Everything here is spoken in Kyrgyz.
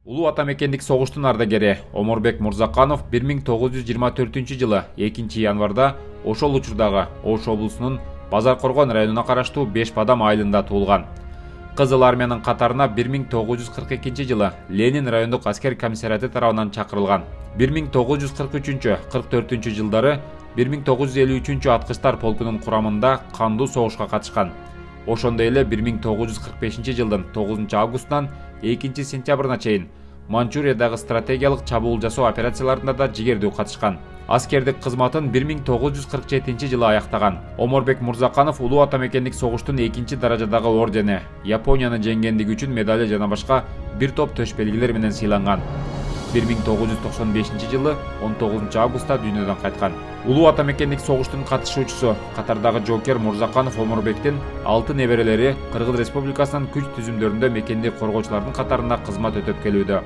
Улуу ата мекендик согуштун ардагери Оморбек Мурзаканов 1924 жылы 2 январда ошол учурдагы Ош облусунун Базар Коргон районуна караштуу Беш Бадам айылында туулган. Кызыл армиянын катарына 1942 жылы Ленин райондук аскер комиссариаты тарабынан чакырылган. 1943-44 жылдары 1953 аткычтар полкунун курамында кандуу согушка катышкан. Ошондой эле 1945 жылдын 9 августунан 2 сентябрына чейин Манчжуриядагы стратегиялык чабуул жасоо операцияларында да жигердүү катышкан. Аскердик кызматын 1947 жылы аяктаган. Оморбек Мурзаканов улуу ата мекендик согуштун 2 даражадагы ордени, Японияны жеңгендиги үчүн медали жана башка бир топ төш белгилер менен сыйланган. 1995 жылы 19 августта дүйнөдөн кайткан. Улуу ата мекендик согуштун катышуучусу катардагы жоокер Мурзаканов Оморбектин 6 неберелери Кыргыз Республикасынын күч түзүмдөрүндө мекенди коргоочулардын катарында кызмат өтөп келүүдө.